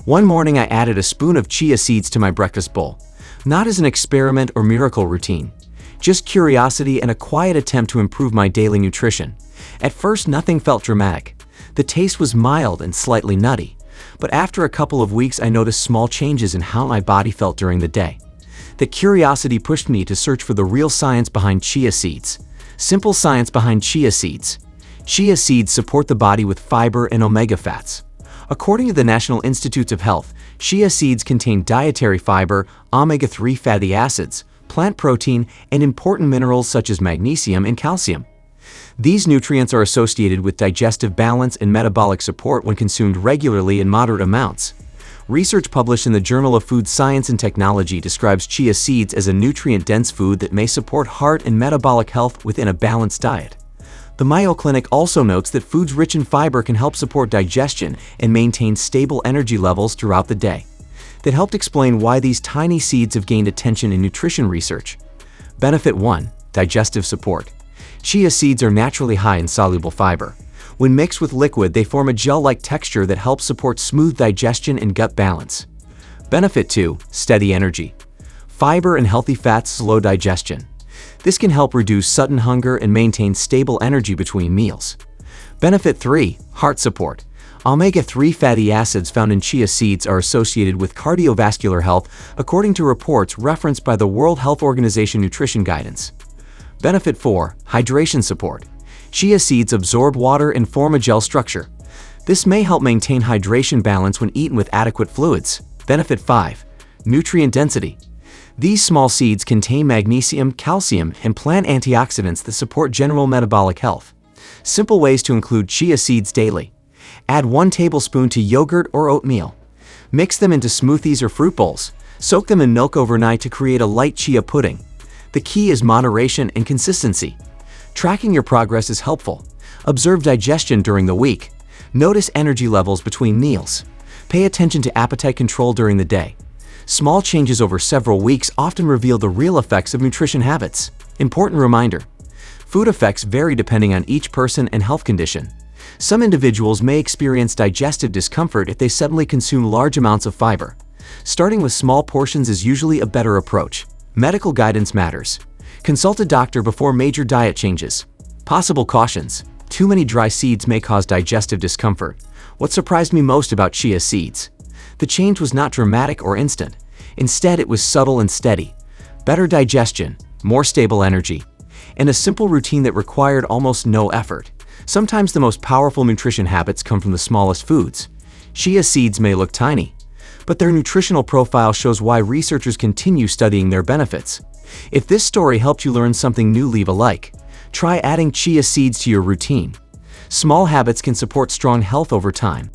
One morning I added a spoon of chia seeds to my breakfast bowl. Not as an experiment or miracle routine, just curiosity and a quiet attempt to improve my daily nutrition. At first, nothing felt dramatic. The taste was mild and slightly nutty, but after a couple of weeks I noticed small changes in how my body felt during the day. The curiosity pushed me to search for the real science behind chia seeds. Simple science behind chia seeds. Chia seeds support the body with fiber and omega fats. According to the National Institutes of Health, chia seeds contain dietary fiber, omega-3 fatty acids, plant protein, and important minerals such as magnesium and calcium. These nutrients are associated with digestive balance and metabolic support when consumed regularly in moderate amounts. Research published in the Journal of Food Science and Technology describes chia seeds as a nutrient-dense food that may support heart and metabolic health within a balanced diet. The Mayo Clinic also notes that foods rich in fiber can help support digestion and maintain stable energy levels throughout the day. That helped explain why these tiny seeds have gained attention in nutrition research. Benefit 1. Digestive support. Chia seeds are naturally high in soluble fiber. When mixed with liquid, they form a gel-like texture that helps support smooth digestion and gut balance. Benefit 2. Steady energy. Fiber and healthy fats slow digestion. This can help reduce sudden hunger and maintain stable energy between meals. Benefit 3. Heart support. Omega-3 fatty acids found in chia seeds are associated with cardiovascular health, according to reports referenced by the World Health Organization Nutrition Guidance. Benefit 4. Hydration support. Chia seeds absorb water and form a gel structure. This may help maintain hydration balance when eaten with adequate fluids. Benefit 5. Nutrient density. These small seeds contain magnesium, calcium, and plant antioxidants that support general metabolic health. Simple ways to include chia seeds daily. Add 1 tablespoon to yogurt or oatmeal. Mix them into smoothies or fruit bowls. Soak them in milk overnight to create a light chia pudding. The key is moderation and consistency. Tracking your progress is helpful. Observe digestion during the week. Notice energy levels between meals. Pay attention to appetite control during the day. Small changes over several weeks often reveal the real effects of nutrition habits. Important reminder: food effects vary depending on each person and health condition. Some individuals may experience digestive discomfort if they suddenly consume large amounts of fiber. Starting with small portions is usually a better approach. Medical guidance matters. Consult a doctor before major diet changes. Possible cautions: too many dry seeds may cause digestive discomfort. What surprised me most about chia seeds? The change was not dramatic or instant. Instead, it was subtle and steady. Better digestion, more stable energy, and a simple routine that required almost no effort. Sometimes the most powerful nutrition habits come from the smallest foods. Chia seeds may look tiny, but their nutritional profile shows why researchers continue studying their benefits. If this story helped you learn something new, leave a like. Try adding chia seeds to your routine. Small habits can support strong health over time.